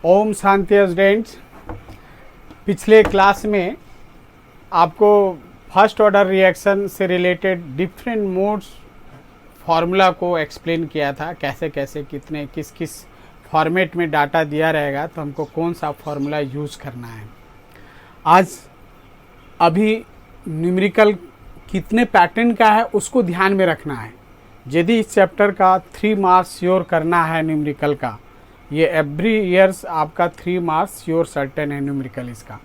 Om Shanti students. पिछले class में आपको फर्स्ट ऑर्डर रिएक्शन से रिलेटेड डिफरेंट मोड्स फार्मूला को एक्सप्लेन किया था, कैसे कैसे कितने किस किस फॉर्मेट में डाटा दिया रहेगा तो हमको कौन सा फार्मूला यूज़ करना है। आज अभी न्यूमेरिकल कितने पैटर्न का है उसको ध्यान में रखना है। यदि इस चैप्टर का 3 मार्क्स श्योर करना है न्यूमेरिकल का, ये एवरी ईयर्स आपका 3 मार्क्स श्योर सर्टेन है न्यूमेरिकल इसका,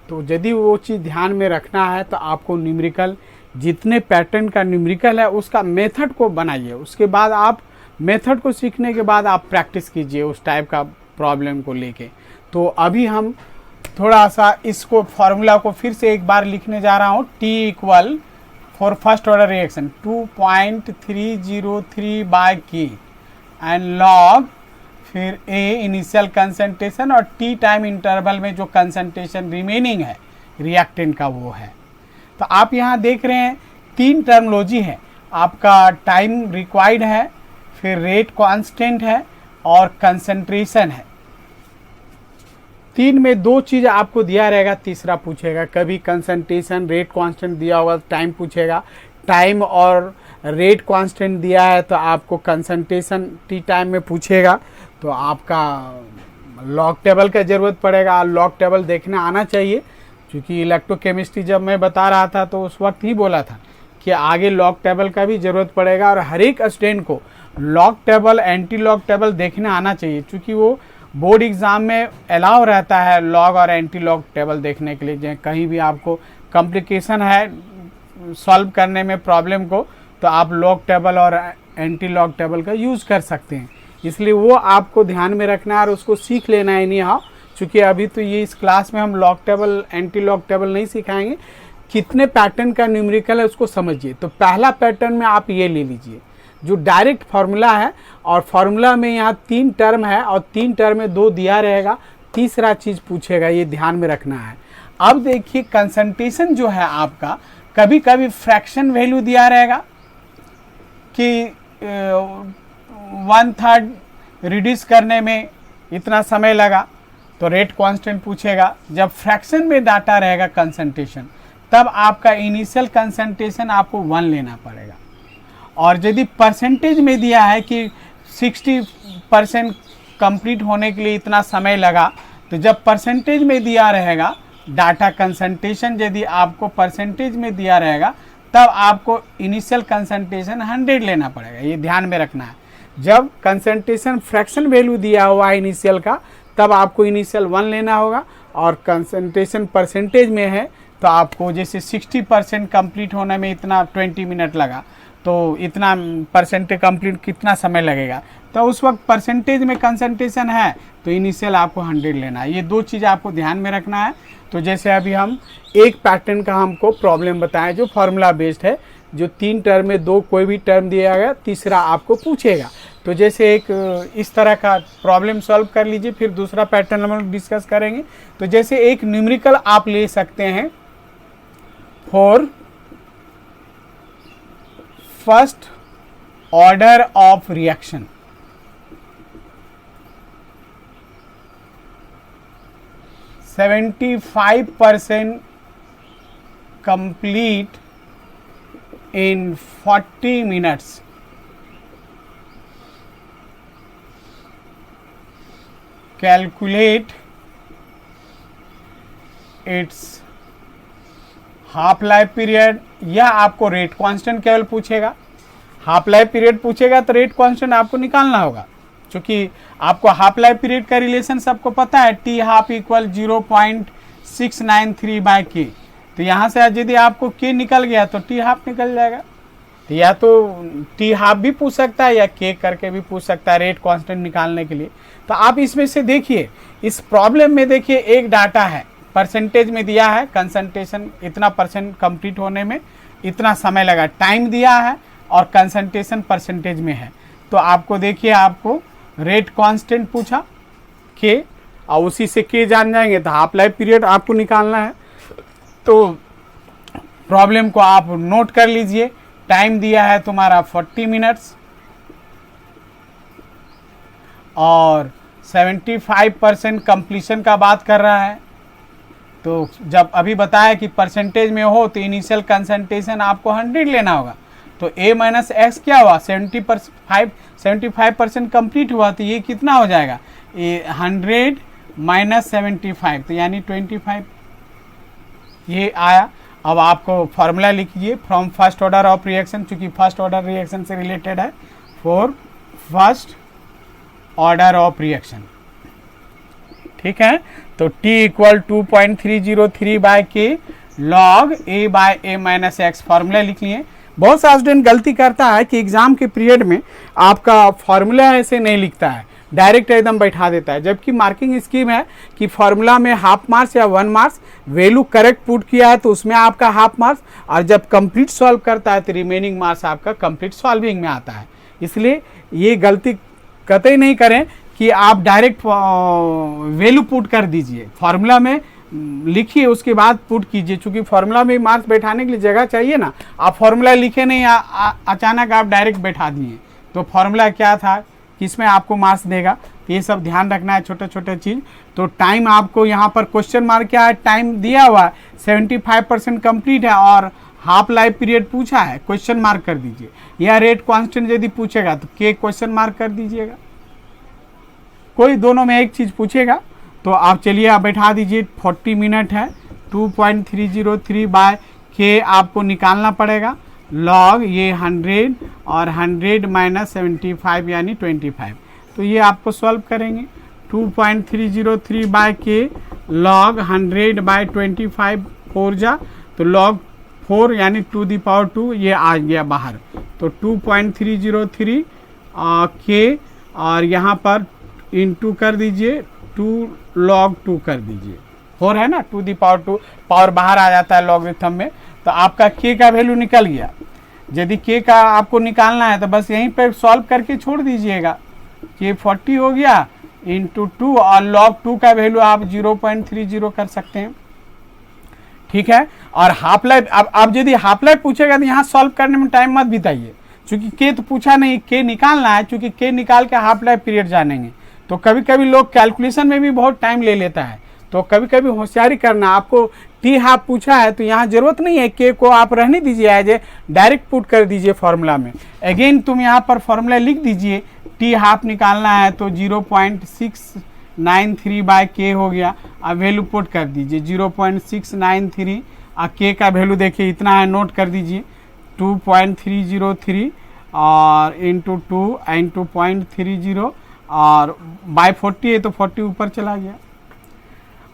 तो यदि वो चीज़ ध्यान में रखना है तो आपको न्यूमेरिकल जितने पैटर्न का न्यूमेरिकल है उसका मेथड को बनाइए। उसके बाद आप मेथड को सीखने के बाद आप प्रैक्टिस कीजिए उस टाइप का प्रॉब्लम को लेके। तो अभी हम थोड़ा सा इसको फार्मूला को फिर से एक बार लिखने जा रहा हूँ। T equal for first order reaction 2.303 by K and log फिर A इनिशियल कंसंट्रेशन और T टाइम इंटरवल में जो कंसंट्रेशन रिमेनिंग है रिएक्टेंट का वो है। तो आप यहाँ देख रहे हैं 3 टर्मोलॉजी है, आपका टाइम रिक्वायर्ड है, फिर रेट कांस्टेंट है और कंसंट्रेशन है। 3 में 2 चीज़ आपको दिया रहेगा, तीसरा पूछेगा। कभी कंसंट्रेशन रेट कांस्टेंट दिया होगा टाइम पूछेगा, टाइम और रेट कांस्टेंट दिया है तो आपको कंसंट्रेशन टी टाइम में पूछेगा, तो आपका लॉग टेबल का ज़रूरत पड़ेगा। लॉग टेबल देखने आना चाहिए, क्योंकि इलेक्ट्रोकेमिस्ट्री जब मैं बता रहा था तो उस वक्त ही बोला था कि आगे लॉग टेबल का भी ज़रूरत पड़ेगा और हर एक स्टूडेंट को log table anti log table देखने आना चाहिए, क्योंकि वो बोर्ड एग्ज़ाम में अलाउ रहता है लॉग और एंटी लॉग टेबल देखने के लिए। कहीं भी आपको कॉम्प्लिकेशन है सॉल्व करने में प्रॉब्लम को, तो आप लॉग टेबल और एंटी लॉग टेबल का यूज़ कर सकते हैं। इसलिए वो आपको ध्यान में रखना है और उसको सीख लेना है। नहीं हाँ, चूँकि अभी तो ये इस क्लास में हम log table anti log table नहीं सिखाएंगे, कितने पैटर्न का न्यूमेरिकल है उसको समझिए। तो पहला पैटर्न में आप ये ले लीजिए जो डायरेक्ट फार्मूला है, और फार्मूला में यहाँ 3 टर्म है और 3 टर्म में 2 दिया रहेगा, तीसरा चीज़ पूछेगा, ये ध्यान में रखना है। अब देखिए कंसंट्रेशन जो है आपका, कभी कभी फ्रैक्शन वैल्यू दिया रहेगा कि 1/3 रिड्यूस करने में इतना समय लगा, तो रेट कांस्टेंट पूछेगा। जब फ्रैक्शन में डाटा रहेगा कंसंट्रेशन, तब आपका इनिशियल कंसंट्रेशन आपको 1 लेना पड़ेगा। और यदि परसेंटेज में दिया है कि 60% कंप्लीट होने के लिए इतना समय लगा, तो जब परसेंटेज में दिया रहेगा डाटा कंसंट्रेशन, यदि आपको परसेंटेज में दिया रहेगा तब आपको इनिशियल कंसंट्रेशन 100 लेना पड़ेगा। ये ध्यान में रखना है। जब कंसंट्रेशन फ्रैक्शन वैल्यू दिया हुआ है इनिशियल का, तब आपको इनिशियल 1 लेना होगा, और कंसंट्रेशन परसेंटेज में है तो आपको जैसे 60% कंप्लीट होने में इतना 20 मिनट लगा, तो इतना परसेंटेज कंप्लीट कितना समय लगेगा, तो उस वक्त परसेंटेज में कंसंट्रेशन है तो इनिशियल आपको 100 लेना है। ये 2 चीज़ आपको ध्यान में रखना है। तो जैसे अभी हम एक पैटर्न का हमको प्रॉब्लम बताएं जो फार्मूला बेस्ड है, जो 3 टर्म में 2 कोई भी टर्म दिया गया, तीसरा आपको पूछेगा। तो जैसे एक इस तरह का प्रॉब्लम सॉल्व कर लीजिए, फिर दूसरा पैटर्न हम लोग डिस्कस करेंगे। तो जैसे एक न्यूमेरिकल आप ले सकते हैं for first order of reaction, %75 complete in 40 minutes. Calculate its half life period, या आपको रेट कांस्टेंट केवल पूछेगा। हाफ लाइफ पीरियड पूछेगा तो रेट कांस्टेंट आपको निकालना होगा, क्योंकि आपको हाफ लाइफ पीरियड का रिलेशन सबको पता है, T half equal 0.693 by K। तो यहाँ से यदि आपको K निकल गया तो T हाफ निकल जाएगा। तो या तो T हाफ भी पूछ सकता है या K करके भी पूछ सकता है रेट कांस्टेंट निकालने के लिए। तो आप इसमें से देखिए, इस प्रॉब्लम में देखिए एक डाटा है, परसेंटेज में दिया है कंसंट्रेशन इतना परसेंट कंप्लीट होने में इतना समय लगा, टाइम दिया है और कंसंट्रेशन परसेंटेज में है। तो आपको देखिए, आपको रेट कांस्टेंट पूछा K, और उसी से K जान जाएंगे तो हाफ लाइफ पीरियड आपको निकालना है। तो प्रॉब्लम को आप नोट कर लीजिए। टाइम दिया है तुम्हारा 40 मिनट्स और 75% कंप्लीशन का बात कर रहा है। तो जब अभी बताया कि परसेंटेज में हो तो इनिशियल कंसंट्रेशन आपको 100 लेना होगा। तो a माइनस एक्स क्या हुआ, 75% कंप्लीट हुआ, तो ये कितना हो जाएगा, 100 माइनस 75, तो यानी 25 ये आया। अब आपको फॉर्मूला लिखिए from first order of reaction, चूंकि फर्स्ट ऑर्डर रिएक्शन से रिलेटेड है, for first order of reaction, ठीक है। तो T इक्वल 2.303 बाय के log A by A minus X, formula लिख लिए। बहुत सा स्टूडेंट गलती करता है कि एग्जाम के पीरियड में आपका फॉर्मूला ऐसे नहीं लिखता है, डायरेक्ट एकदम बैठा देता है, जबकि मार्किंग स्कीम है कि फॉर्मूला में हाफ मार्क्स या 1 मार्क्स, वैल्यू करेक्ट पुट किया है तो उसमें आपका हाफ मार्क्स, और जब कंप्लीट सॉल्व करता है तो रिमेनिंग मार्क्स आपका कंप्लीट सॉल्विंग में आता है। इसलिए ये गलती कतई नहीं करें कि आप डायरेक्ट वैल्यू पुट कर दीजिए, फॉर्मूला में लिखिए उसके बाद पुट कीजिए, क्योंकि फॉर्मूला में मार्क्स बैठाने के लिए जगह चाहिए ना। आप फॉर्मूला लिखे नहीं, अचानक आप डायरेक्ट बैठा दिए, तो फॉर्मूला क्या था, किसमें आपको मार्क्स देगा, तो ये सब ध्यान रखना है, छोटे छोटे चीज़। तो टाइम आपको यहाँ पर क्वेश्चन मार्क क्या है, टाइम दिया हुआ है 75% कंप्लीट है और हाफ लाइफ पीरियड पूछा है, क्वेश्चन मार्क कर दीजिए। या रेट कांस्टेंट यदि पूछेगा तो के क्वेश्चन मार्क कर दीजिएगा, कोई दोनों में एक चीज़ पूछेगा तो आप चलिए आप बैठा दीजिए। 40 मिनट है, 2.303 बाय के आपको निकालना पड़ेगा, लॉग ये 100 और 100 माइनस 75 यानी 25, तो ये आपको सॉल्व करेंगे। 2.303 बाय के लॉग 100 बाय 25 4 जा, तो लॉग 4 यानी 2 दी पावर 2, ये आ गया बाहर। तो 2.303 के और यहाँ पर इंटू कर दीजिए, 2 log 2 कर दीजिए, 4 है ना, 2 दी पावर 2, पावर बाहर आ जाता है लॉगरिथम में, तो आपका k का वैल्यू निकल गया। यदि k का आपको निकालना है तो बस यहीं पर सॉल्व करके छोड़ दीजिएगा, k 40 हो गया इंटू 2 और log 2 का वैल्यू आप 0.30 कर सकते हैं, ठीक है। और हाफ लाइफ, अब यदि हाफ लाइफ पूछेगा तो यहाँ सॉल्व करने में टाइम मत बिताइए, चूंकि k तो पूछा नहीं, k निकालना है, चूंकि k निकाल के हाफ लाइफ पीरियड जानेंगे। तो कभी कभी लोग कैलकुलेशन में भी बहुत टाइम ले लेता है, तो कभी कभी होशियारी करना। आपको टी हाफ पूछा है तो यहाँ जरूरत नहीं है, के को आप रहने दीजिए, एज ए डायरेक्ट पुट कर दीजिए फॉर्मूला में। अगेन तुम यहाँ पर फॉर्मूला लिख दीजिए, टी हाफ निकालना है तो 0.693 बाय के हो गया, अब वैल्यू पुट कर दीजिए 0.693, और के का वैल्यू देखिए इतना है, नोट कर दीजिए 2.303 और इंटू 2 इंटू 0.30 और बाय 40 है तो 40 ऊपर चला गया।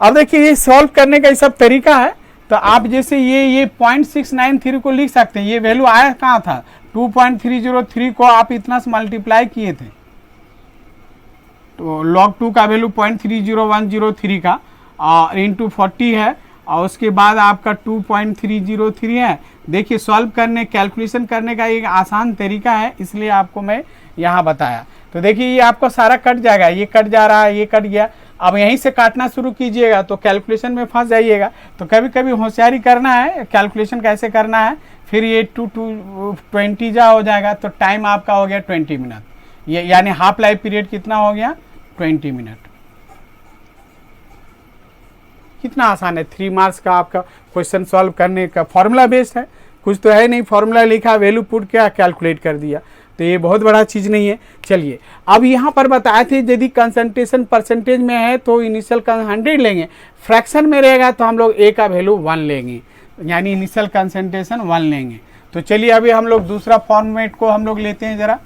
अब देखिए ये सॉल्व करने का ये सब तरीका है, तो आप जैसे ये 0.693 को लिख सकते हैं, ये वैल्यू आया कहाँ था, 2.303 को आप इतना से मल्टीप्लाई किए थे, तो log 2 का वैल्यू 0.30103 का और इंटू 40 है, और उसके बाद आपका 2.303 है। देखिए सॉल्व करने, कैलकुलेशन करने का एक आसान तरीका है, इसलिए आपको मैं यहाँ बताया। तो देखिए ये आपको सारा कट जाएगा, ये कट जा रहा है, ये कट गया, अब यहीं से काटना शुरू कीजिएगा तो कैलकुलेशन में फंस जाइएगा। तो कभी कभी होशियारी करना है, कैलकुलेशन कैसे करना है, फिर ये 20 जा हो जाएगा, तो टाइम आपका हो गया 20 मिनट, ये यानी हाफ लाइफ पीरियड कितना हो गया, 20 मिनट। कितना आसान है, 3 मार्क्स का आपका क्वेश्चन सॉल्व करने का फॉर्मूला बेस्ड है, कुछ तो है नहीं, फॉर्मूला लिखा, वैल्यू पुट किया, कैलकुलेट कर दिया, तो ये बहुत बड़ा चीज़ नहीं है। चलिए अब यहाँ पर बताए थे यदि कंसंट्रेशन परसेंटेज में है तो इनिशियल 100 लेंगे, फ्रैक्शन में रहेगा तो हम लोग ए का वैल्यू 1 लेंगे, यानी इनिशियल कंसंट्रेशन 1 लेंगे। तो चलिए अभी हम लोग दूसरा फॉर्मेट को हम लोग लेते हैं जरा।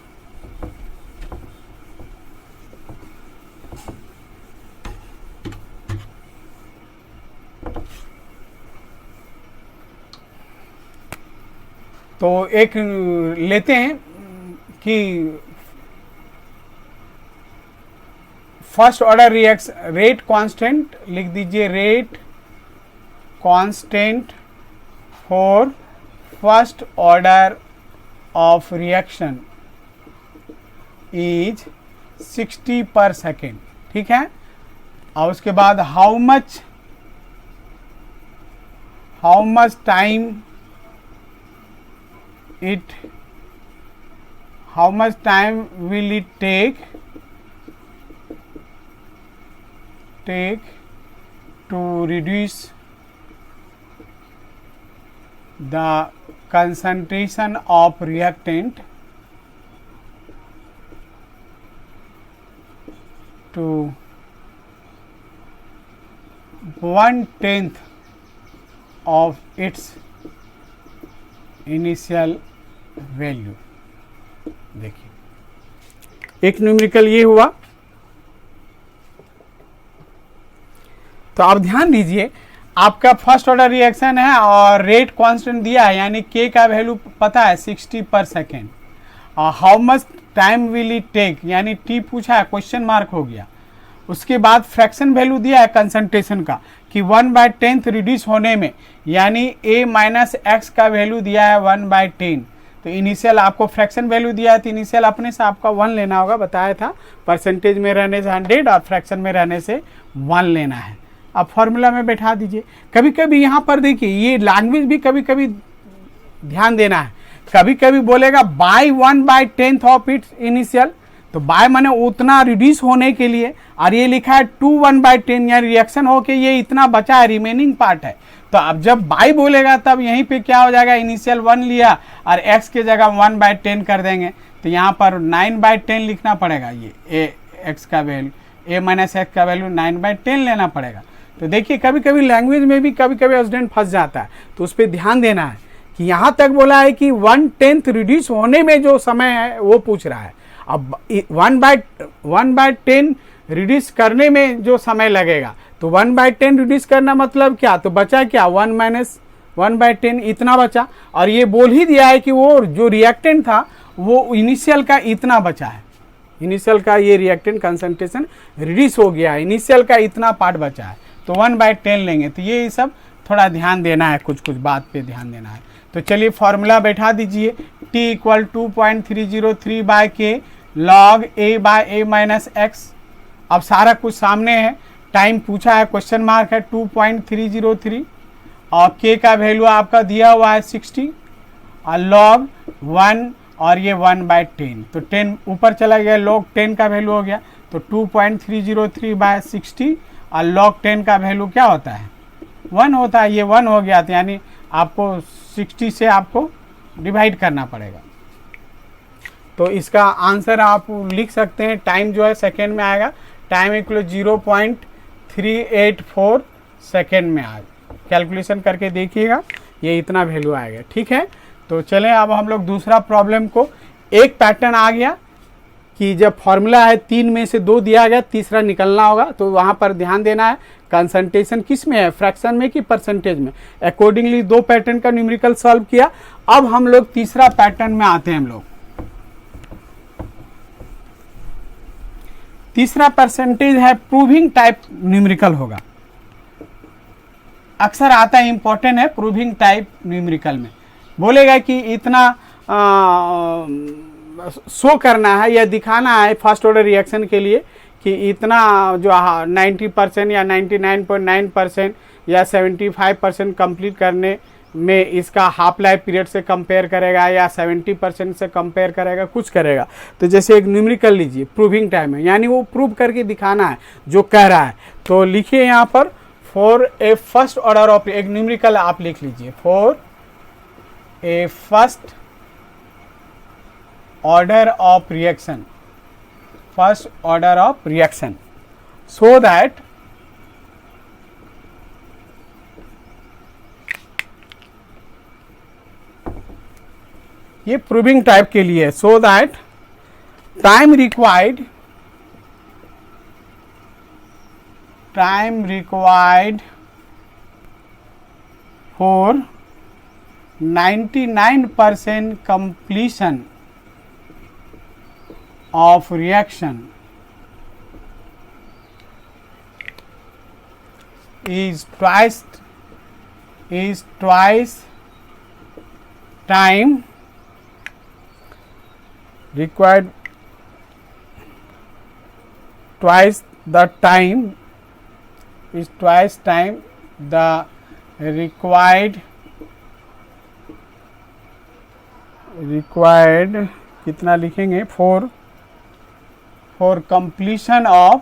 तो एक लेते हैं कि first order reaction, rate constant लिख दीजिए, rate constant for first order of reaction is 60 पर सेकेंड, ठीक है। और उसके बाद how much time will it take take to reduce the concentration of reactant to 1/10 of its initial value। देखिए एक न्यूमेरिकल ये हुआ। तो आप ध्यान दीजिए, आपका फर्स्ट ऑर्डर रिएक्शन है और रेट कांस्टेंट दिया है, यानी के का वैल्यू पता है 60 पर सेकेंड। और how much time will it take, यानी टी पूछा है, क्वेश्चन मार्क हो गया। उसके बाद फ्रैक्शन वैल्यू दिया है कंसंट्रेशन का कि 1/10 रिड्यूस होने में, यानी a माइनस एक्स का वैल्यू दिया है 1/10। तो इनिशियल आपको फ्रैक्शन वैल्यू दिया है, तो इनिशियल अपने से आपका 1 लेना होगा, बताया था। परसेंटेज में रहने से 100 और फ्रैक्शन में रहने से 1 लेना है। अब फॉर्मूला में बैठा दीजिए। कभी कभी यहाँ पर देखिए ये लैंग्वेज भी कभी कभी ध्यान देना है। कभी कभी बोलेगा बाय 1/10 ऑफ इट्स इनिशियल, तो बाय माने उतना रिड्यूस होने के लिए, और ये लिखा है 2 1/10, यानी रिएक्शन होके ये इतना बचा है, रिमेनिंग पार्ट है। तो अब जब बाय बोलेगा तब यहीं पे क्या हो जाएगा, इनिशियल 1 लिया और x के जगह 1/10 कर देंगे, तो यहाँ पर 9/10 लिखना पड़ेगा। ये x का वैल्यू, a माइनस एक्स का वैल्यू 9/10 लेना पड़ेगा। तो देखिए कभी कभी लैंग्वेज में भी कभी कभी स्टूडेंट फंस जाता है, तो उस पर ध्यान देना है कि यहाँ तक बोला है कि 1/10 रिड्यूस होने में जो समय है वो पूछ रहा है। अब 1/10 रिड्यूस करने में जो समय लगेगा, तो 1/10 रिड्यूस करना मतलब क्या, तो बचा क्या 1 माइनस 1/10, इतना बचा। और ये बोल ही दिया है कि वो जो रिएक्टेंट था वो इनिशियल का इतना बचा है, इनिशियल का ये रिएक्टेंट कंसंट्रेशन रिड्यूस हो गया है, इनिशियल का इतना पार्ट बचा है, तो 1/10 लेंगे। तो ये सब थोड़ा ध्यान देना है, कुछ कुछ बात पे ध्यान देना है। तो चलिए फॉर्मूला बैठा दीजिए, t equal 2.303/k log a/a minus x. अब सारा कुछ सामने है, टाइम पूछा है, क्वेश्चन मार्क है 2.303 और k का वैल्यू आपका दिया हुआ है 60 और log 1 और ये 1/10, तो 10 ऊपर चला गया, log 10 का वैल्यू हो गया, तो 2.303/60 और log 10 का वैल्यू क्या होता है 1 होता है, ये 1 हो गया, तो यानी आपको 60 से आपको डिवाइड करना पड़ेगा। तो इसका आंसर आप लिख सकते हैं, टाइम जो है सेकेंड में आएगा, टाइम इक्वल 0.384 सेकेंड में आएगा। कैलकुलेशन करके देखिएगा, ये इतना वैल्यू आएगा। ठीक है, तो चलें अब हम लोग दूसरा प्रॉब्लम को। एक पैटर्न आ गया कि जब फॉर्मूला है 3 में से 2 दिया गया, तीसरा निकलना होगा, तो वहाँ पर ध्यान देना है कंसंट्रेशन किस में है, फ्रैक्शन में कि परसेंटेज में। अकॉर्डिंगली 2 पैटर्न का न्यूमेरिकल सॉल्व किया। अब हम लोग तीसरा पैटर्न में आते हैं। हम लोग तीसरा परसेंटेज है, प्रूविंग टाइप न्यूमेरिकल होगा, अक्सर आता है, इंपॉर्टेंट है। प्रूविंग टाइप न्यूमेरिकल में बोलेगा कि इतना शो करना है या दिखाना है फर्स्ट ऑर्डर रिएक्शन के लिए कि इतना जो 90% या 99.9% या 75% कंप्लीट करने में इसका हाफ लाइफ पीरियड से कंपेयर करेगा या 70% से कंपेयर करेगा, कुछ करेगा। तो जैसे एक न्यूमेरिकल लीजिए, प्रूविंग टाइम है, यानी वो प्रूव करके दिखाना है जो कह रहा है। तो लिखिए यहाँ पर for a first order of, एक न्यूमेरिकल आप लिख लीजिए, for a first order of reaction, first order of reaction, so that ये प्रूविंग टाइप के लिए, so that time required for 99% completion of reaction is twice time required, twice the time is twice time the required कितना लिखेंगे, for completion of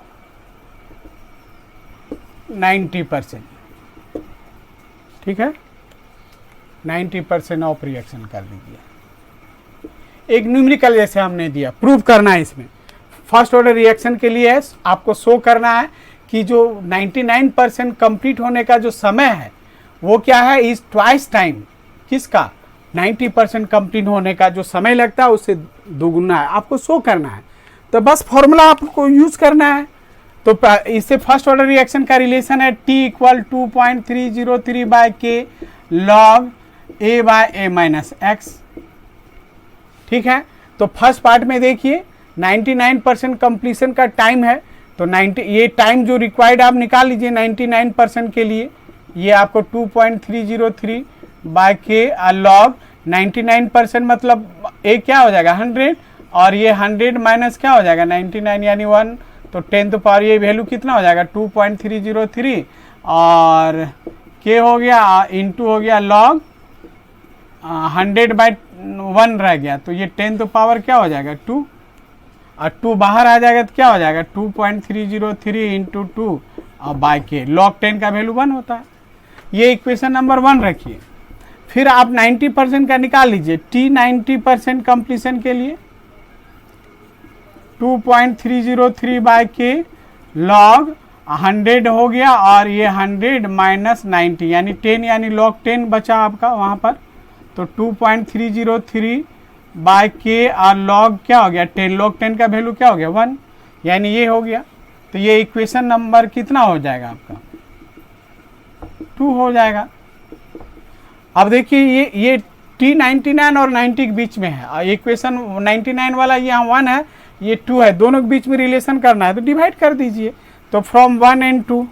90%, ठीक है, 90% of reaction कर दीजिए। एक न्यूमेरिकल जैसे हमने दिया, प्रूव करना है इसमें। फर्स्ट ऑर्डर रिएक्शन के लिए आपको शो करना है कि जो 99% कंप्लीट होने का जो समय है वो क्या है, इज ट्वाइस टाइम किसका, 90% कंप्लीट होने का जो समय लगता है उससे दोगुना है, आपको शो करना है। तो बस फॉर्मूला आपको यूज करना है। तो इससे फर्स्ट ऑर्डर रिएक्शन का रिलेशन है T इक्वल 2.303 बाय के log A by A minus X, ठीक है। तो फर्स्ट पार्ट में देखिए 99% कंप्लीशन का टाइम है, तो 90 ये टाइम जो रिक्वायर्ड आप निकाल लीजिए 99% के लिए, ये आपको 2.303 बाय के लॉग 99% मतलब ए क्या हो जाएगा 100, और ये 100 माइनस क्या हो जाएगा 99 यानी 1, तो 10 पावर ये वैल्यू कितना हो जाएगा 2.303, और के हो गया इंटू हो गया लॉग 100/1 रह गया, तो ये 10 पावर क्या हो जाएगा 2, और 2 बाहर आ जाएगा तो क्या हो जाएगा 2.303 इंटू 2 और बाय के लॉग 10 का वैल्यू 1 होता है। ये इक्वेशन नंबर 1 रखिए। फिर आप 90% का निकाल लीजिए। T 90% कंप्लीशन के लिए 2.303 बाय के लॉग 100 हो गया, और ये 100 माइनस 90 यानी 10 यानी लॉग 10 बचा आपका वहाँ पर, तो 2.303 बाय के और लॉग क्या हो गया 10, लॉग 10 का वैल्यू क्या हो गया 1, यानी ये हो गया। तो ये इक्वेशन नंबर कितना हो जाएगा आपका 2 हो जाएगा। अब देखिए ये T 99 और 90 के बीच में है, इक्वेशन 99 वाला यहाँ 1 है, ये 2 है, दोनों के बीच में रिलेशन करना है तो डिवाइड कर दीजिए। तो from 1 and 2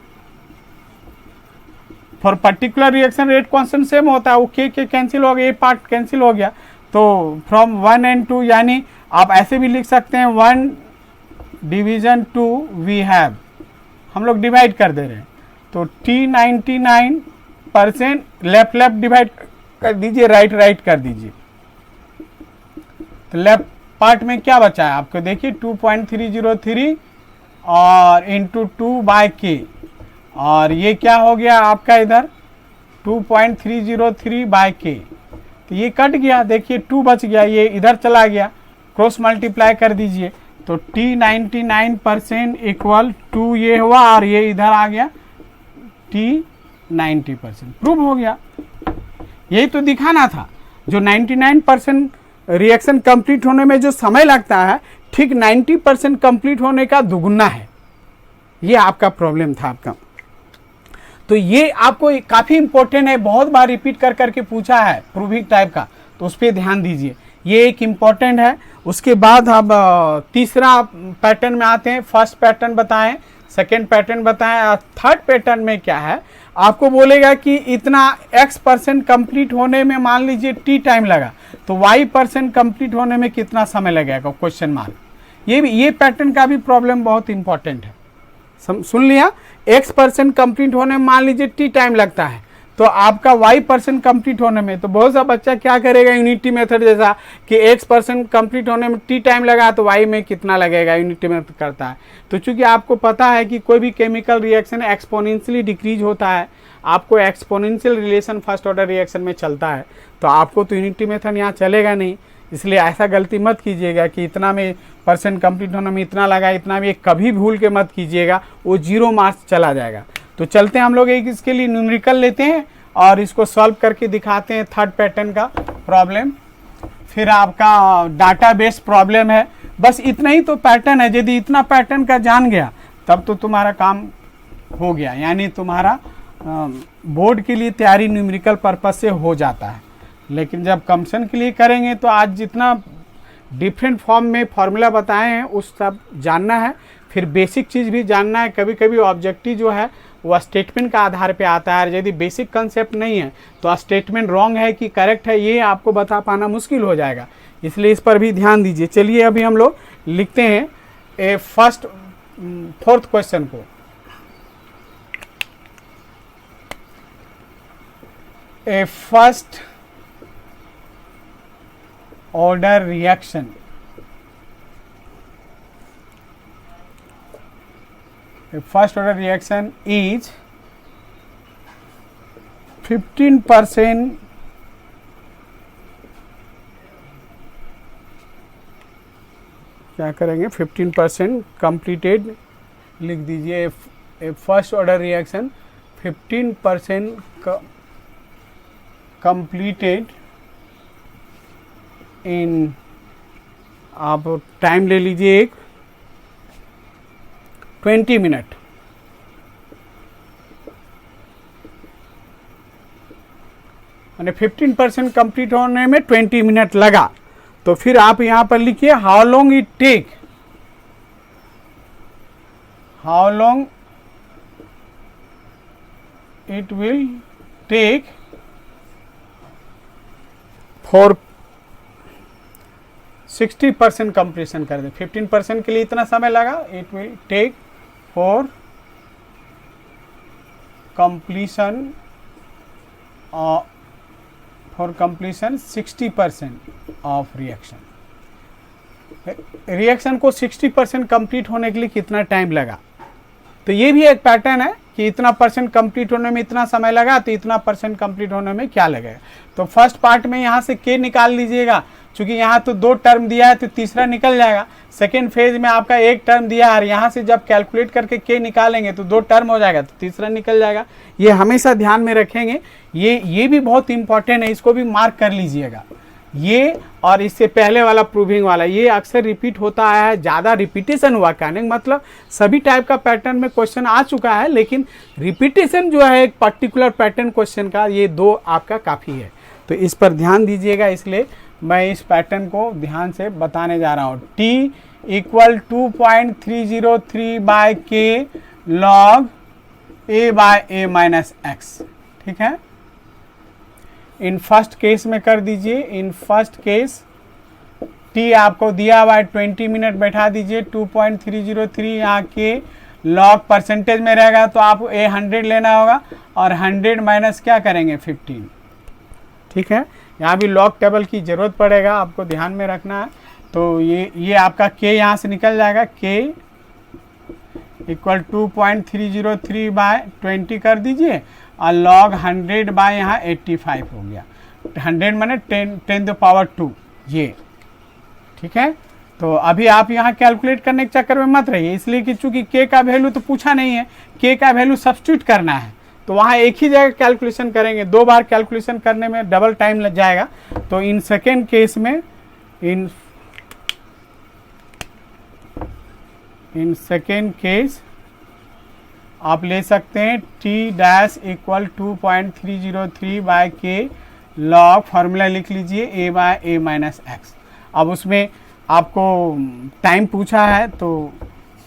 for particular reaction rate constant same होता है, वो के कैंसिल हो गया, ये पार्ट कैंसिल हो गया, तो फ्रॉम 1 एंड 2 यानी आप ऐसे भी लिख सकते हैं 1 डिवीजन 2 वी हैव, हम लोग डिवाइड कर दे रहे हैं, तो T 99% लेफ्ट डिवाइड कर दीजिए, राइट कर दीजिए। तो लेफ्ट पार्ट में क्या बचा है आपको देखिए 2.303 और इंटू 2 बाय के, और ये क्या हो गया आपका इधर 2.303 बाय के, तो ये कट गया, देखिए 2 बच गया, ये इधर चला गया, क्रॉस मल्टीप्लाई कर दीजिए, तो T 99% इक्वल 2 ये हुआ, और ये इधर आ गया T 90%, प्रूव हो गया। यही तो दिखाना था, जो 99% रिएक्शन कंप्लीट होने में जो समय लगता है ठीक 90% कंप्लीट होने का दुगुना है, ये आपका प्रॉब्लम था आपका। तो ये आपको काफ़ी इंपॉर्टेंट है, बहुत बार रिपीट कर करके पूछा है प्रूविंग टाइप का, तो उस पर ध्यान दीजिए, ये एक इम्पॉर्टेंट है। उसके बाद अब तीसरा पैटर्न में आते हैं। फर्स्ट पैटर्न बताएं, सेकेंड पैटर्न बताएं, और थर्ड पैटर्न में क्या है, आपको बोलेगा कि इतना x% कंप्लीट होने में मान लीजिए t टाइम लगा, तो y% कंप्लीट होने में कितना समय लगेगा, क्वेश्चन मार्क। ये पैटर्न का भी प्रॉब्लम बहुत इंपॉर्टेंट है, सुन लिया। x% कंप्लीट होने में मान लीजिए t टाइम लगता है, तो आपका y% कंप्लीट होने में, तो बहुत सा बच्चा क्या करेगा यूनिटी मेथड जैसा कि x% कंप्लीट होने में t टाइम लगा तो y में कितना लगेगा, यूनिटी मेथड करता है। तो चूंकि आपको पता है कि कोई भी केमिकल रिएक्शन एक्सपोनेंशियली डिक्रीज होता है, आपको exponential relation first order reaction में चलता है, तो आपको तो यूनिटी मेथड यहाँ चलेगा नहीं। इसलिए ऐसा गलती मत कीजिएगा कि इतना में % कंप्लीट होने में इतना लगा, इतना में, कभी भूल के मत कीजिएगा, वो 0 मार्क्स चला जाएगा। तो चलते हैं हम लोग एक इसके लिए न्यूमेरिकल लेते हैं और इसको सॉल्व करके दिखाते हैं थर्ड पैटर्न का प्रॉब्लम। फिर आपका डाटाबेस प्रॉब्लम है, बस इतना ही तो पैटर्न है। यदि इतना पैटर्न का जान गया तब तो तुम्हारा काम हो गया, यानी तुम्हारा बोर्ड के लिए तैयारी न्यूमेरिकल पर्पस से हो जाता है। लेकिन जब कम्पशन के लिए करेंगे तो आज जितना डिफरेंट फॉर्म में फॉर्मूला बताए हैं उस सब जानना है, फिर बेसिक चीज़ भी जानना है। कभी कभी ऑब्जेक्टिव जो है वो स्टेटमेंट का आधार पे आता है, यदि बेसिक कंसेप्ट नहीं है तो स्टेटमेंट रॉन्ग है कि करेक्ट है ये आपको बता पाना मुश्किल हो जाएगा, इसलिए इस पर भी ध्यान दीजिए। चलिए अभी हम लोग लिखते हैं फोर्थ क्वेश्चन को। ए फर्स्ट ऑर्डर रिएक्शन is 15% क्या करेंगे, 15% कंप्लीटेड लिख दीजिए। First order reaction 15% completed in, आप टाइम ले लीजिए एक 20 मिनट। मैंने 15% कंप्लीट होने में 20 मिनट लगा। तो फिर आप यहां पर लिखिए how long it take, how long it will take for 60% completion कर दे। 15% के लिए इतना समय लगा, it will take for completion for completion 60% of reaction. Reaction को 60% कंप्लीट होने के लिए कितना टाइम लगा, तो ये भी एक पैटर्न है कि इतना परसेंट कंप्लीट होने में इतना समय लगा, तो इतना परसेंट कंप्लीट होने में क्या लगेगा। तो फर्स्ट पार्ट में यहाँ से के निकाल लीजिएगा, क्योंकि यहाँ तो 2 टर्म दिया है तो तीसरा निकल जाएगा। सेकेंड फेज में आपका 1 टर्म दिया है और यहाँ से जब कैलकुलेट करके के निकालेंगे तो 2 टर्म हो जाएगा, तो तीसरा निकल जाएगा। ये हमेशा ध्यान में रखेंगे, ये भी बहुत इंपॉर्टेंट है, इसको भी मार्क कर लीजिएगा। ये और इससे पहले वाला प्रूविंग वाला ये अक्सर रिपीट होता आया है, ज़्यादा रिपीटेशन हुआ, कहने का मतलब सभी टाइप का पैटर्न में क्वेश्चन आ चुका है, लेकिन रिपीटेशन जो है एक पर्टिकुलर पैटर्न क्वेश्चन का, ये 2 आपका काफ़ी है। तो इस पर ध्यान दीजिएगा, इसलिए मैं इस पैटर्न को ध्यान से बताने जा रहा हूँ। T = 2.303 बाय के log a by a minus X, ठीक है। इन फर्स्ट केस में कर दीजिए, इन फर्स्ट केस T आपको दिया हुआ है 20 मिनट, बैठा दीजिए 2.303, यहाँ के लॉग परसेंटेज में रहेगा तो आपको 100 लेना होगा और 100 माइनस क्या करेंगे 15, ठीक है। यहाँ भी लॉग टेबल की ज़रूरत पड़ेगा, आपको ध्यान में रखना है। तो ये आपका के यहाँ से निकल जाएगा, के = 2.303 बाय 20 कर दीजिए और लॉग 100 बाय यहाँ 85 हो गया। 100 माने 10⁻², ये ठीक है। तो अभी आप यहाँ कैलकुलेट करने के चक्कर में मत रहिए, इसलिए कि चूंकि के का वैल्यू तो पूछा नहीं है, के का वैल्यू सब्स्टिट्यूट करना है, तो वहाँ एक ही जगह कैलकुलेशन करेंगे, 2 बार कैलकुलेशन करने में डबल टाइम लग जाएगा। तो इन सेकेंड केस में, इन सेकेंड केस आप ले सकते हैं T' = 2.303 बाय के लॉग, फार्मूला लिख लीजिए a by a minus x. अब उसमें आपको टाइम पूछा है तो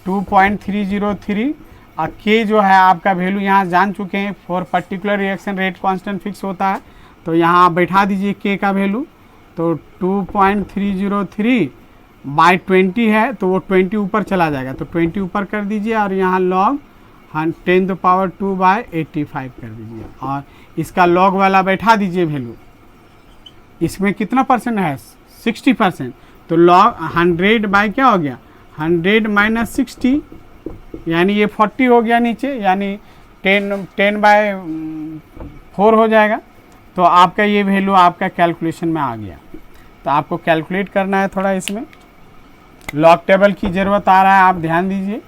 2.303 और के जो है आपका वैल्यू यहाँ जान चुके हैं, for particular reaction rate constant fix होता है, तो यहाँ आप बैठा दीजिए के का वैल्यू। तो 2.303 बाय 20 है तो वो 20 ऊपर चला जाएगा, तो 20 ऊपर कर दीजिए और यहाँ लॉग 10⁻² बाय 85 कर दीजिए और इसका लॉग वाला बैठा दीजिए वैल्यू। इसमें कितना परसेंट है 60%, तो लॉग 100 बाय क्या हो गया 100 माइनस 60, यानी ये 40 हो गया नीचे, यानी 10/4 हो जाएगा। तो आपका ये वैल्यू आपका कैलकुलेशन में आ गया। तो आपको कैलकुलेट करना है थोड़ा, इसमें लॉग टेबल की ज़रूरत आ रहा है, आप ध्यान दीजिए।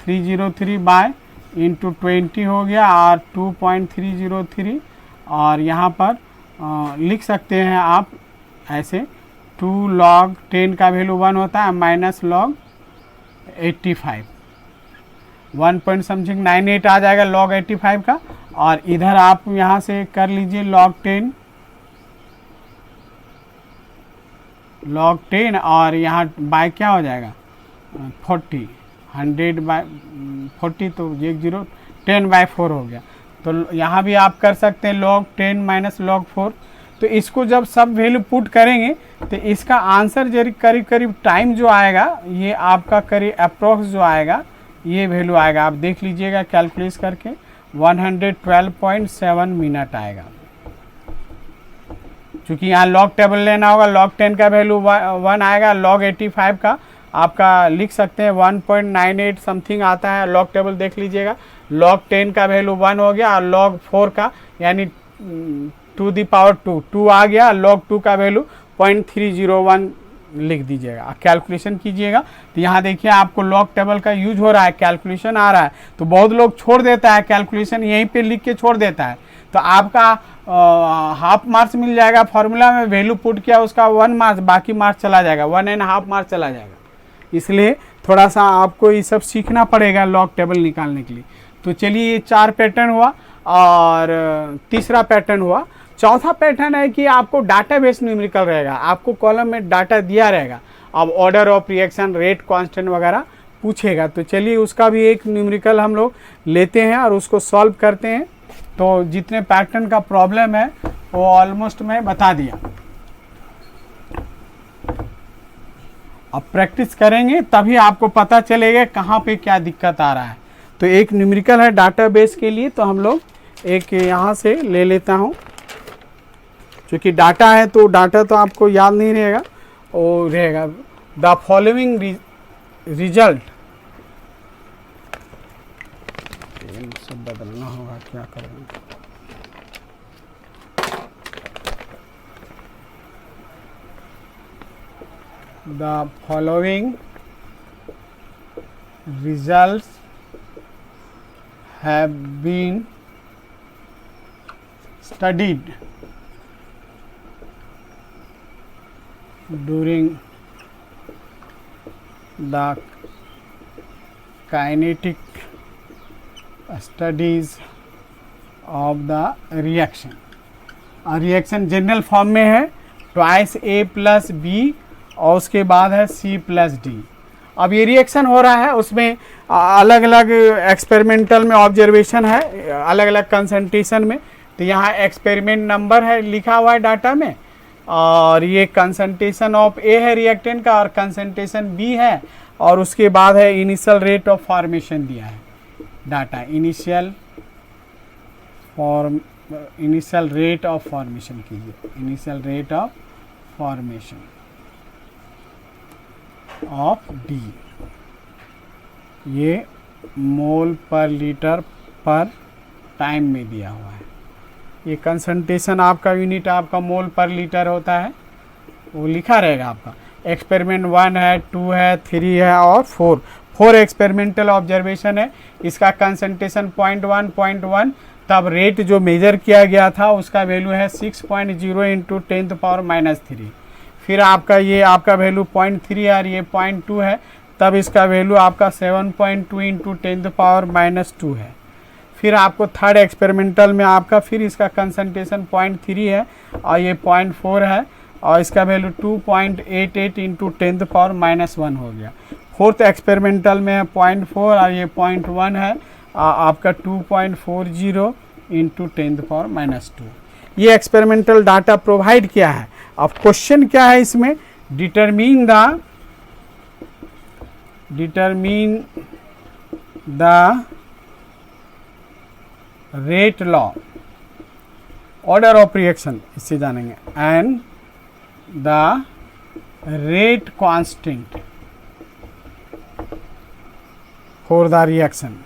303 बाय इंटू 20 हो गया और 2.303 और यहाँ पर लिख सकते हैं आप ऐसे 2 log 10 का वैल्यू 1 होता है माइनस log 85, 1.98 आ जाएगा log 85 का। और इधर आप यहाँ से कर लीजिए log 10 और यहाँ बाय क्या हो जाएगा 40, 100 बाय 40 तो 10/4 हो गया। तो यहाँ भी आप कर सकते हैं log 10 माइनस log 4। तो इसको जब सब वैल्यू पुट करेंगे तो इसका आंसर करीब करीब टाइम जो आएगा ये आपका करीब अप्रोक्स जो आएगा ये वैल्यू आएगा, आप देख लीजिएगा कैलकुलेट करके 112.7 मिनट आएगा। क्योंकि यहाँ लॉग टेबल लेना होगा, log 10 का वैल्यू 1 आएगा, log 85 का आपका लिख सकते हैं 1.98 समथिंग आता है, लॉग टेबल देख लीजिएगा। log 10 का वैल्यू 1 हो गया और log 4 का यानी टू दी पावर 2 आ गया, log 2 का वैल्यू 0.301 लिख दीजिएगा, कैलकुलेशन कीजिएगा। तो यहाँ देखिए आपको लॉग टेबल का यूज हो रहा है, कैलकुलेशन आ रहा है। तो बहुत लोग छोड़ देता है कैलकुलेशन, यहीं पे लिख के छोड़ देता है, तो आपका हाफ मार्क्स मिल जाएगा। फॉर्मूला में वैल्यू पुट किया उसका 1 मार्क्स, बाकी मार्क्स चला जाएगा, 1.5 मार्क्स चला जाएगा। इसलिए थोड़ा सा आपको ये सब सीखना पड़ेगा लॉग टेबल निकालने के लिए। तो चलिए ये 4 पैटर्न हुआ और तीसरा पैटर्न हुआ। चौथा पैटर्न है कि आपको डाटाबेस न्यूमेरिकल रहेगा, आपको कॉलम में डाटा दिया रहेगा, अब order of reaction, rate constant वगैरह पूछेगा। तो चलिए उसका भी एक न्यूमेरिकल हम लोग लेते हैं और उसको सॉल्व करते हैं। तो जितने पैटर्न का प्रॉब्लम है वो ऑलमोस्ट मैं बता दिया। अब प्रैक्टिस करेंगे तभी आपको पता चलेगा कहाँ पे क्या दिक्कत आ रहा है। तो एक न्यूमेरिकल है डाटाबेस के लिए, तो हम लोग एक यहाँ से ले लेता हूँ, क्योंकि डाटा है तो डाटा तो आपको याद नहीं रहेगा, और रहेगा द फॉलोइंग रिजल्ट। सब बदलना होगा, क्या करेंगे। The following results have been studied during the kinetic studies of the reaction। Reaction general form में है, ट्वाइस A प्लस B और उसके बाद है C प्लस D। अब ये रिएक्शन हो रहा है, उसमें अलग अलग एक्सपेरिमेंटल में ऑब्जर्वेशन है, अलग अलग कंसंट्रेशन में। तो यहाँ एक्सपेरिमेंट नंबर है लिखा हुआ है डाटा में, और ये कंसंट्रेशन ऑफ ए है रिएक्टेंट का और कंसंट्रेशन बी है, और उसके बाद है इनिशियल रेट ऑफ फॉर्मेशन दिया है data, initial rate of formation कीजिए, initial rate of formation of D, ये मोल पर लीटर पर टाइम में दिया हुआ है। ये कंसंट्रेशन आपका यूनिट आपका मोल पर लीटर होता है, वो लिखा रहेगा आपका। एक्सपेरिमेंट 1 है, 2 है, 3 है और 4 एक्सपेरिमेंटल ऑब्जर्वेशन है। इसका कंसंट्रेशन 0.1 तब रेट जो मेजर किया गया था उसका वैल्यू है 6.0 इंटू 10⁻³ फिर आपका ये आपका वैल्यू 0.3 और ये 0.2 है, तब इसका वैल्यू आपका 7.2 इंटू 10⁻² है। फिर आपको थर्ड एक्सपेरिमेंटल में आपका फिर इसका कंसंट्रेशन 0.3 है और ये 0.4 है, और इसका वैल्यू 2.88 इंटू 10⁻⁻1 हो गया। फोर्थ एक्सपेरिमेंटल में है 0.4 और ये 0.1 है, आपका 2.40 इंटू 10⁻²। ये एक्सपेरिमेंटल डाटा प्रोवाइड किया है। अब क्वेश्चन क्या है इसमें, determine the rate law, order of reaction इससे जानेंगे, and the rate constant for the reaction.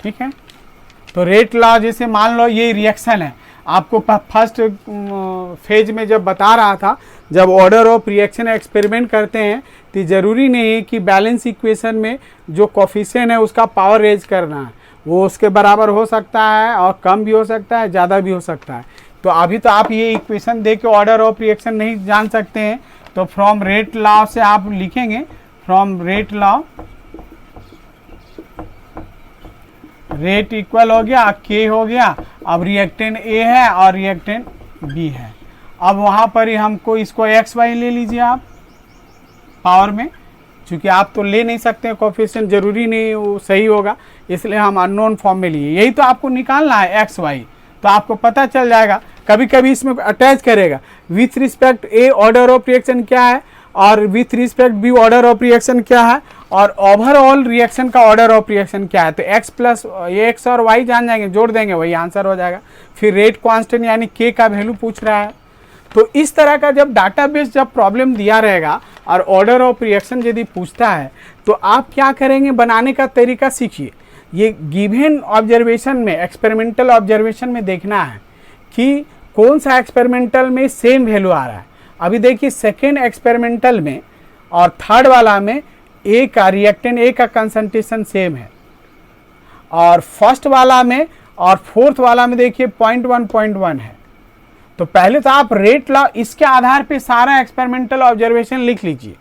ठीक है, तो रेट लॉ जैसे मान लो ये रिएक्शन है, आपको फर्स्ट फेज में जब बता रहा था, जब ऑर्डर ऑफ रिएक्शन एक्सपेरिमेंट करते हैं तो ज़रूरी नहीं है कि बैलेंस इक्वेशन में जो कोफिशिएंट है उसका पावर रेज करना है, वो उसके बराबर हो सकता है और कम भी हो सकता है, ज़्यादा भी हो सकता है। तो अभी तो आप ये इक्वेशन दे के ऑर्डर ऑफ रिएक्शन नहीं जान सकते हैं, तो फ्रॉम रेट लॉ से आप लिखेंगे, from rate law rate equal हो गया, के हो गया। अब रिएक्टेंट ए है और रिएक्टेंट बी है। अब वहाँ पर ही हमको इसको एक्स वाई ले लीजिए आप पावर में, क्योंकि आप तो ले नहीं सकते, कोफिशिएंट जरूरी नहीं वो सही होगा, इसलिए हम अननोन फॉर्म में लिए। यही तो आपको निकालना है एक्स वाई, तो आपको पता चल जाएगा। कभी कभी इसमें अटैच करेगा with respect A order of reaction क्या है और with respect B order of reaction क्या है और ओवरऑल रिएक्शन का ऑर्डर ऑफ रिएक्शन क्या है। तो एक्स प्लस एक्स और वाई जान जाएंगे, जोड़ देंगे, वही आंसर हो जाएगा। फिर रेट कांस्टेंट यानी के का वैल्यू पूछ रहा है। तो इस तरह का जब डाटाबेस जब प्रॉब्लम दिया रहेगा और ऑर्डर ऑफ रिएक्शन यदि पूछता है, तो आप क्या करेंगे, बनाने का तरीका सीखिए। ये गिवन ऑब्जर्वेशन में, एक्सपेरिमेंटल ऑब्जर्वेशन में देखना है कि कौन सा एक्सपेरिमेंटल में सेम वैल्यू आ रहा है। अभी देखिए सेकेंड एक्सपेरिमेंटल में और थर्ड वाला में ए का रिएक्टेंट ए का कंसंट्रेशन सेम है, और फर्स्ट वाला में और फोर्थ वाला में देखिए 0.1 है। तो पहले तो आप रेट लॉ, इसके आधार पे सारा एक्सपेरिमेंटल ऑब्जर्वेशन लिख लीजिए।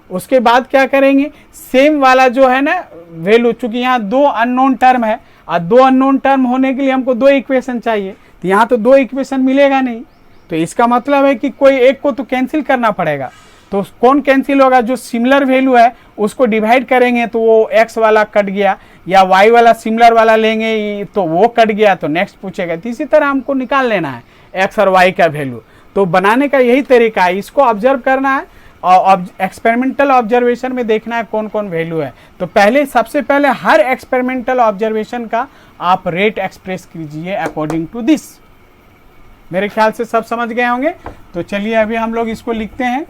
उसके बाद क्या करेंगे, सेम वाला जो है ना वैल्यू, चूंकि यहाँ दो अननोन टर्म है और दो अननोन टर्म होने के लिए हमको दो इक्वेशन चाहिए, तो यहाँ तो दो इक्वेशन मिलेगा नहीं, तो इसका मतलब है कि कोई एक को तो कैंसिल करना पड़ेगा। तो कौन कैंसिल होगा, जो सिमिलर वैल्यू है उसको डिवाइड करेंगे तो वो x वाला कट गया, या y वाला सिमिलर वाला लेंगे तो वो कट गया, तो नेक्स्ट पूछेगा। तो इसी तरह हमको निकाल लेना है x और y का वैल्यू। तो बनाने का यही तरीका है, इसको ऑब्जर्व करना है और एक्सपेरिमेंटल ऑब्जर्वेशन में देखना है कौन कौन वैल्यू है। तो पहले सबसे पहले हर एक्सपेरिमेंटल ऑब्जर्वेशन का आप रेट एक्सप्रेस कीजिए अकॉर्डिंग टू दिस। मेरे ख्याल से सब समझ गए होंगे। तो चलिए अभी हम लोग इसको लिखते हैं।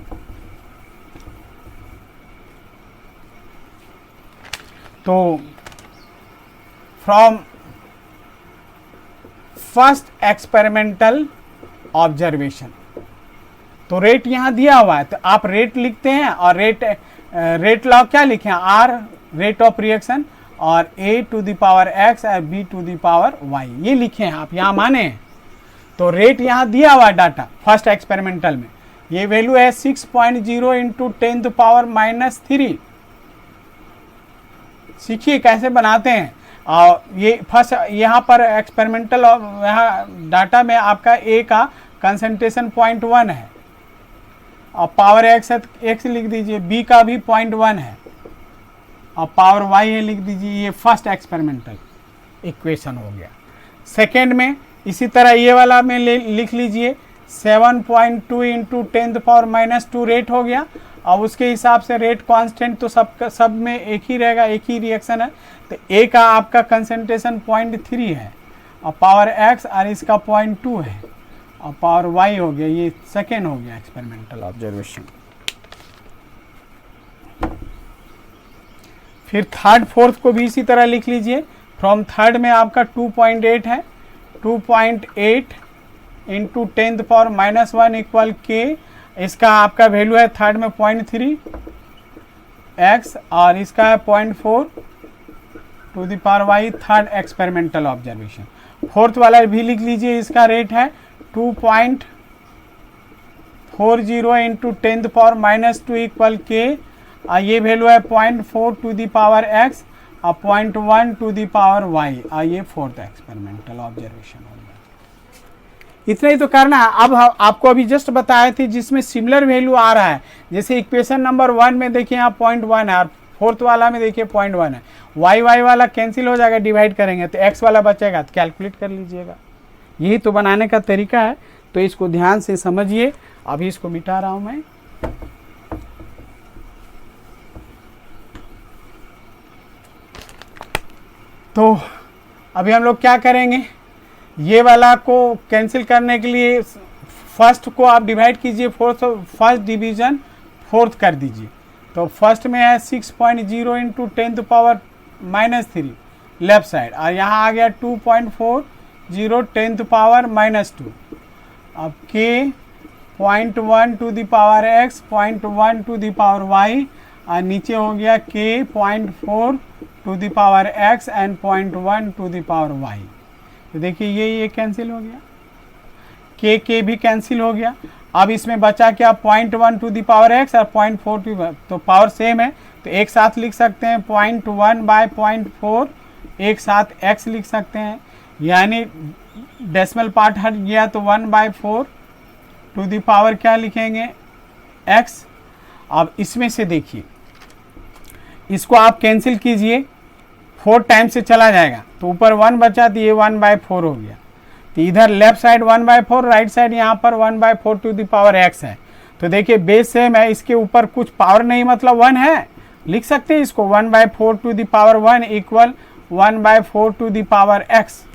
तो फ्रॉम फर्स्ट एक्सपेरिमेंटल ऑब्जर्वेशन, तो रेट यहां दिया हुआ है, तो आप रेट लिखते हैं और रेट लॉ क्या लिखे, आर रेट ऑफ रिएक्शन और a to the power x और b to the power y, ये लिखे हैं आप, यहां माने हैं। तो रेट यहां दिया हुआ डाटा फर्स्ट एक्सपेरिमेंटल में, ये वैल्यू है 6.0 इंटू 10⁻³ सीखिए कैसे बनाते हैं। और ये फर्स्ट यहाँ पर एक्सपेरिमेंटल यहाँ डाटा में आपका a का कंसंट्रेशन 0.1 है और पावर x है, x लिख दीजिए, b का भी 0.1 है और पावर y है लिख दीजिए। ये फर्स्ट एक्सपेरिमेंटल इक्वेशन हो गया। सेकेंड में इसी तरह ये वाला में लिख लीजिए 7.2 इंटू 10⁻² रेट हो गया। अब उसके हिसाब से रेट कांस्टेंट तो सब में एक ही रहेगा, एक ही रिएक्शन है। तो ए का आपका कंसंट्रेशन 0.3 है और पावर x और इसका 0.2 है और पावर y हो गया। ये सेकेंड हो गया एक्सपेरिमेंटल ऑब्जर्वेशन। फिर थर्ड फोर्थ को भी इसी तरह लिख लीजिए। फ्रॉम थर्ड में आपका 2.8 है, 2.8 इंटू 10⁻⁻1 इक्वल k, इसका आपका वैल्यू है थर्ड में 0.3 x और इसका है 0.4 to the power y, third experimental observation. Fourth वाला भी लिख लीजिए, इसका रेट है 2.40 इंटू 10⁻² इक्वल k और ये वैल्यू है 0.4 टू द पावर x और 0.1 टू द पावर y और ये फोर्थ एक्सपेरिमेंटल ऑब्जर्वेशन हो गया। इतना ही तो करना है। अब आपको अभी जस्ट बताए थे जिसमें सिमिलर वैल्यू आ रहा है, जैसे इक्वेशन नंबर 1 में देखिए यहाँ 0.1 है और फोर्थ वाला में देखिए 0.1 है। y वाला कैंसिल हो जाएगा, डिवाइड करेंगे तो x वाला बचेगा, तो कैलकुलेट कर लीजिएगा। यही तो बनाने का तरीका है, तो इसको ध्यान से समझिए। अभी इसको मिटा रहा हूं मैं। तो अभी हम लोग क्या करेंगे, ये वाला को कैंसिल करने के लिए फर्स्ट को आप डिवाइड कीजिए, फर्स्ट डिवीजन फोर्थ कर दीजिए। तो फर्स्ट में है 6.0 इंटू 10⁻³ लेफ्ट साइड और यहाँ आ गया 2.40 10⁻²। अब k 0.1 to the power x, 0.1 to the power y और नीचे हो गया k 0.4 to the power x and 0.1 to the power y। तो देखिए ये कैंसिल हो गया, k भी कैंसिल हो गया। अब इसमें बचा क्या, 0.1 टू द पावर x और 0.4 टू, तो पावर सेम है तो एक साथ लिख सकते हैं 0.1 बाय 0.4, एक साथ x लिख सकते हैं, यानी डेसिमल पार्ट हट गया तो 1/4 टू द पावर क्या लिखेंगे x। अब इसमें से देखिए इसको आप कैंसिल कीजिए, 4 टाइम से चला जाएगा तो ऊपर 1 बचा तो ये 1/4 हो गया। तो इधर लेफ्ट साइड 1/4, राइट साइड यहाँ पर 1/4 टू द पावर x है। तो देखिए बेस सेम है, इसके ऊपर कुछ पावर नहीं मतलब 1 है, लिख सकते हैं इसको 1/4 to the power 1 equal 1/4 to the power x।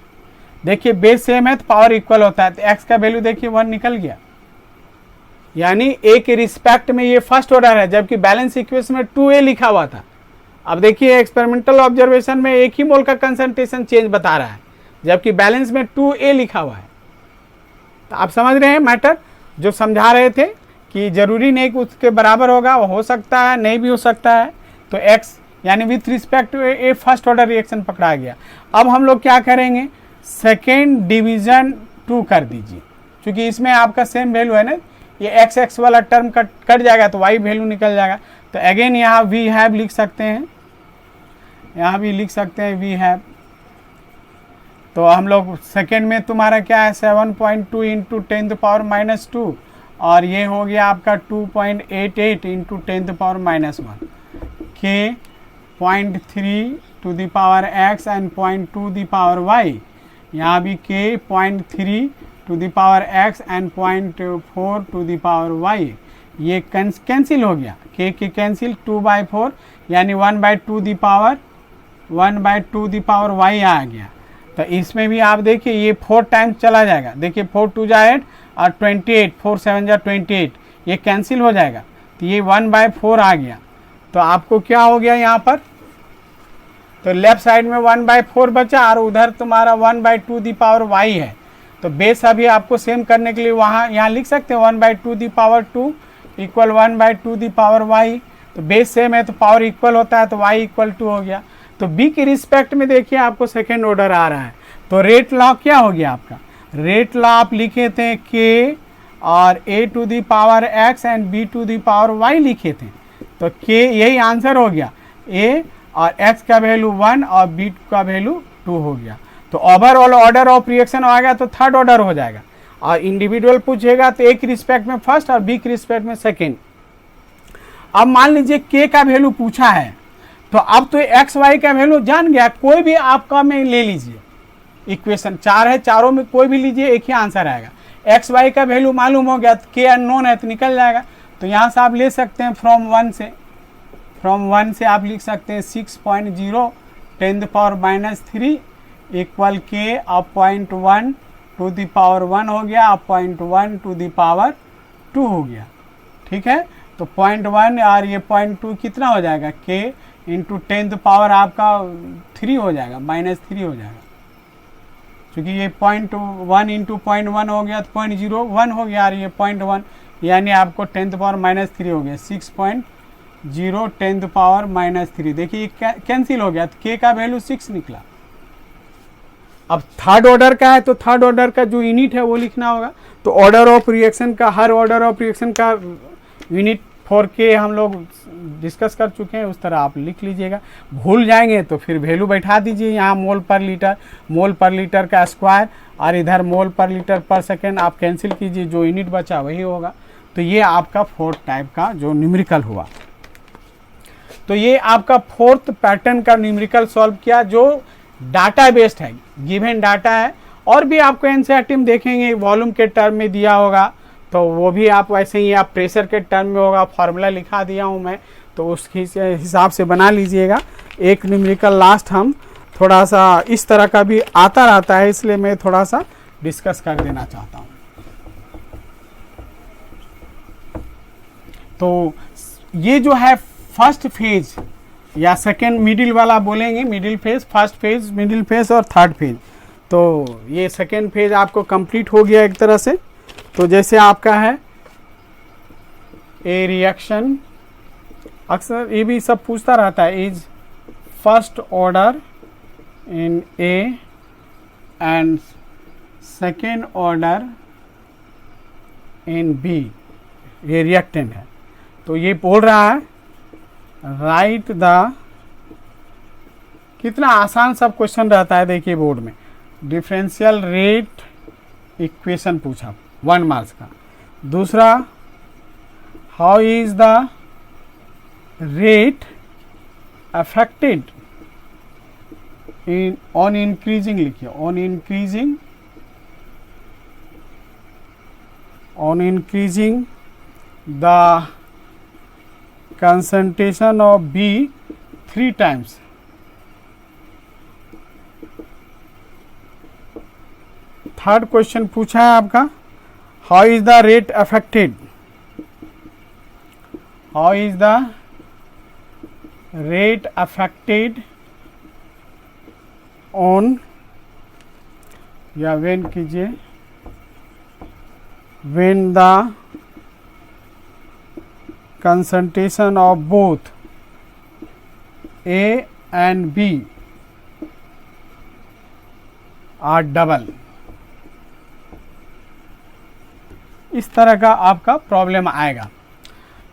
देखिए बेस सेम है तो पावर इक्वल होता है, तो x का वैल्यू देखिए 1 निकल गया, यानी a के रिस्पेक्ट में ये फर्स्ट ऑर्डर है, जबकि बैलेंस इक्वेशन में 2a लिखा हुआ था। अब देखिए एक्सपेरिमेंटल ऑब्जर्वेशन में 1 ही मोल का कंसंट्रेशन चेंज बता रहा है, जबकि बैलेंस में 2A लिखा हुआ है। तो आप समझ रहे हैं मैटर जो समझा रहे थे कि जरूरी नहीं कि उसके बराबर होगा, वो हो सकता है नहीं भी हो सकता है। तो x यानी with respect to A first order reaction पकड़ा गया। अब हम लोग क्या करेंगे, सेकेंड डिवीजन 2 कर दीजिए, क्योंकि इसमें आपका सेम वैल्यू है ना, ये x वाला टर्म कट जाएगा तो y वैल्यू निकल जाएगा। तो अगेन यहाँ वी हैव लिख सकते हैं, यहाँ भी लिख सकते हैं वी हैव। तो हम लोग सेकेंड में तुम्हारा क्या है 7.2 इंटू 10⁻⁻2 और ये हो गया आपका 2.88 इंटू 10⁻⁻1 के 0.3 to the power x and 0.2 the power y। यहाँ भी k 0.3 to the power x and 0.4 to the power y। ये कैंसिल हो गया, k के कैंसिल 2/4 यानी 1/2 the power 1/2 the power y आ गया। तो इसमें भी आप देखिए ये 4 टाइम्स चला जाएगा, देखिए 4 2 जा 8 और 28 4 7 जा 28, ये कैंसिल हो जाएगा। तो ये 1/4 आ गया। तो आपको क्या हो गया यहाँ पर, तो लेफ्ट साइड में 1/4 बचा और उधर तुम्हारा 1/2 दी पावर y है। तो बेस अभी आपको सेम करने के लिए वहाँ यहाँ लिख सकते हैं 1/2 the power 2 equal 1/2 the power y। तो बेस सेम है तो पावर इक्वल होता है, तो y इक्वल 2 हो गया। तो b के रिस्पेक्ट में देखिए आपको सेकेंड ऑर्डर आ रहा है। तो रेट लॉ क्या हो गया आपका, रेट लॉ आप लिखे थे k और a to the power x and b to the power y लिखे थे। तो k यही आंसर हो गया, a और x का वैल्यू 1 और b का वैल्यू 2 हो गया। तो ओवरऑल ऑर्डर ऑफ रिएक्शन आ गया तो थर्ड ऑर्डर हो जाएगा। और इंडिविजुअल पूछेगा तो a के रिस्पेक्ट में फर्स्ट और b के रिस्पेक्ट में सेकेंड। अब मान लीजिए k का वैल्यू पूछा है, तो अब तो एक्स वाई का वैल्यू जान गया, कोई भी आपका में ले लीजिए, इक्वेशन 4 है, चारों में कोई भी लीजिए एक ही आंसर आएगा। एक्स वाई का वैल्यू मालूम हो गया तो के अननोन है तो निकल जाएगा। तो यहाँ से आप ले सकते हैं फ्रॉम 1 से आप लिख सकते हैं 6.0 10⁻³ इक्वल के अब 0.1 टू द पावर 1 हो गया, अब 0.1 टू द पावर 2 हो गया। ठीक है, तो 0.1 और ये 0.2 कितना हो जाएगा, के इंटू 10th पावर आपका 3 हो जाएगा, -3 हो जाएगा, क्योंकि ये 0.1 इंटू 0.1 हो गया तो 0.01 हो गया और ये 0.1 यानी आपको 10th पावर -3 हो गया, 6.0 10th पावर -3। देखिए कैंसिल हो गया तो के का वैल्यू 6 निकला। अब थर्ड ऑर्डर का है तो थर्ड ऑर्डर का जो यूनिट है वो लिखना होगा। तो ऑर्डर ऑफ रिएक्शन का, हर ऑर्डर ऑफ रिएक्शन का यूनिट 4K हम लोग डिस्कस कर चुके हैं, उस तरह आप लिख लीजिएगा। भूल जाएंगे तो फिर वैल्यू बैठा दीजिए, यहाँ मोल पर लीटर का स्क्वायर और इधर मोल पर लीटर पर सेकेंड आप कैंसिल कीजिए, जो यूनिट बचा वही होगा। तो ये आपका फोर्थ टाइप का जो न्यूमेरिकल हुआ। तो ये आपका फोर्थ पैटर्न का न्यूमेरिकल सॉल्व किया जो डाटा बेस्ड है, गिवन डाटा है। और भी आपको एनसीईआरटी में देखेंगे वॉल्यूम के टर्म में दिया होगा, तो वो भी आप वैसे ही आप प्रेशर के टर्म में होगा, फार्मूला लिखा दिया हूँ मैं, तो उसके हिसाब से बना लीजिएगा। एक न्यूमेरिकल लास्ट हम थोड़ा सा इस तरह का भी आता रहता है, इसलिए मैं थोड़ा सा डिस्कस कर देना चाहता हूँ। तो ये जो है फर्स्ट फेज या सेकेंड मिडिल वाला बोलेंगे, middle phase, first phase, middle phase और थर्ड फेज। तो ये सेकेंड फेज आपको कंप्लीट हो गया एक तरह से। तो जैसे आपका है ए रिएक्शन, अक्सर ये भी सब पूछता रहता है, is first order in A and second order in B, ये रिएक्टेंट है। तो ये बोल रहा है राइट द, कितना आसान सब क्वेश्चन रहता है देखिए बोर्ड में, डिफरेंशियल रेट इक्वेशन पूछा 1 मार्क्स का। दूसरा, how is the rate affected in on increasing, लिखिए on increasing the concentration of B 3 times। Third question पूछा है आपका, how is the rate affected, how is the rate affected on, या when कीजिए, when the concentration of both A and B are double. इस तरह का आपका problem आएगा।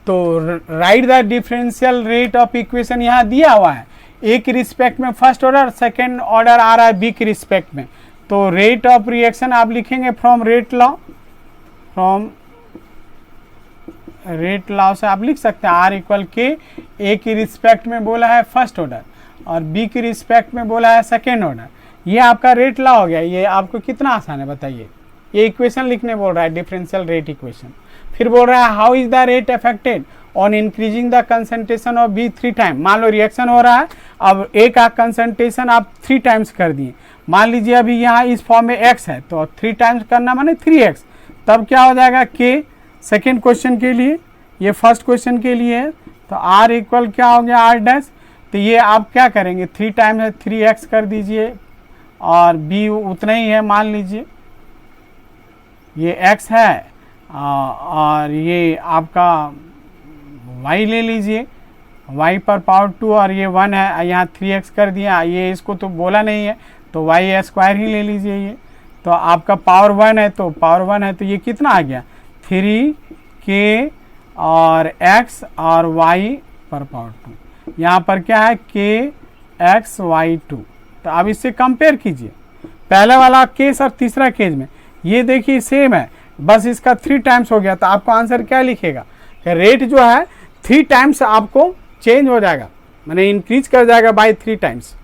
तो write the differential rate of equation यहाँ दिया हुआ है, ए के रिस्पेक्ट में फर्स्ट ऑर्डर, सेकेंड ऑर्डर आ रहा है बी के रिस्पेक्ट में। तो रेट ऑफ रिएक्शन आप लिखेंगे from rate law, from rate law से आप लिख सकते हैं आर इक्वल के, ए की रिस्पेक्ट में बोला है फर्स्ट ऑर्डर और बी की रिस्पेक्ट में बोला है सेकेंड ऑर्डर। ये आपका रेट लॉ हो गया। ये आपको कितना आसान है बताइए। ये इक्वेशन लिखने बोल रहा है, डिफरेंशियल रेट इक्वेशन। फिर बोल रहा है how is the rate affected on increasing the concentration of B 3 time. मान लो रिएक्शन हो रहा है, अब ए का कंसंट्रेशन आप 3 टाइम्स कर दिए। मान लीजिए अभी यहाँ इस फॉर्म में x है, तो 3 टाइम्स करना माने 3x, तब क्या हो जाएगा k। सेकेंड क्वेश्चन के लिए, ये फर्स्ट क्वेश्चन के लिए है, तो r इक्वल क्या हो गया r डैश। तो ये आप क्या करेंगे, 3 टाइम्स है 3x कर दीजिए और b उतना ही है, मान लीजिए ये x है और ये आपका y ले लीजिए, y पर पावर 2 और ये 1 है, यहाँ 3x कर दिया। ये इसको तो बोला नहीं है तो y स्क्वायर ही ले लीजिए। ये तो आपका पावर 1 है, तो पावर 1 है तो ये कितना आ गया 3k और x और y पर पावर 2। यहाँ पर क्या है k x y 2। तो अब इससे कंपेयर कीजिए, पहले वाला केस और तीसरा केस में ये देखिए सेम है, बस इसका 3 टाइम्स हो गया। तो आपको आंसर क्या लिखेगा, रेट जो है 3 टाइम्स आपको चेंज हो जाएगा, मैंने इंक्रीज कर जाएगा बाय 3 टाइम्स।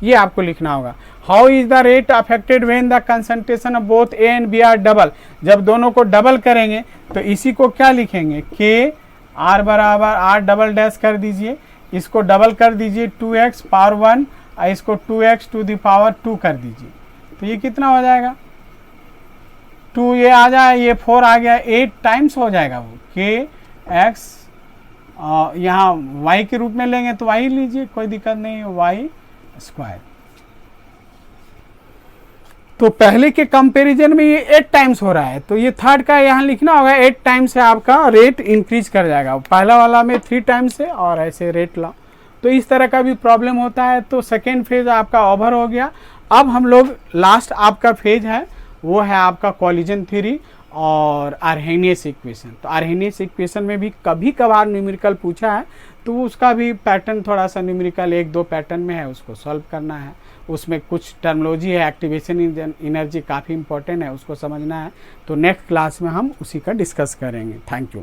ये आपको लिखना होगा। How is the rate affected when the concentration of both A and B are double. जब दोनों को डबल करेंगे तो इसी को क्या लिखेंगे, के आर बराबर आर डबल डैश कर दीजिए, इसको डबल कर दीजिए 2x पावर 1 और इसको 2x टू द पावर 2 कर दीजिए। तो ये कितना हो जाएगा 2, ये आ जाए, ये 4 आ गया, 8 टाइम्स हो जाएगा वो के एक्स। यहाँ y के रूप में लेंगे तो y लीजिए, कोई दिक्कत नहीं है, y स्क्वायर। तो पहले के कंपैरिजन में ये 8 टाइम्स हो रहा है, तो ये थर्ड का यहाँ लिखना होगा 8 टाइम्स से आपका रेट इंक्रीज कर जाएगा। पहला वाला में 3 टाइम्स से और ऐसे रेट ला। तो इस तरह का भी प्रॉब्लम होता है। तो सेकेंड फेज आपका ओवर हो गया। अब हम लोग लास्ट आपका फेज है वो है आपका कॉलिजन थ्योरी और आर्हेनियस इक्वेशन। तो आर्हेनियस इक्वेशन में भी कभी कभार न्यूमेरिकल पूछा है, तो उसका भी पैटर्न थोड़ा सा न्यूमेरिकल 1-2 पैटर्न में है, उसको सॉल्व करना है। उसमें कुछ टर्मोलॉजी है, एक्टिवेशन एनर्जी काफ़ी इंपॉर्टेंट है, उसको समझना है। तो नेक्स्ट क्लास में हम उसी का डिस्कस करेंगे। Thank you.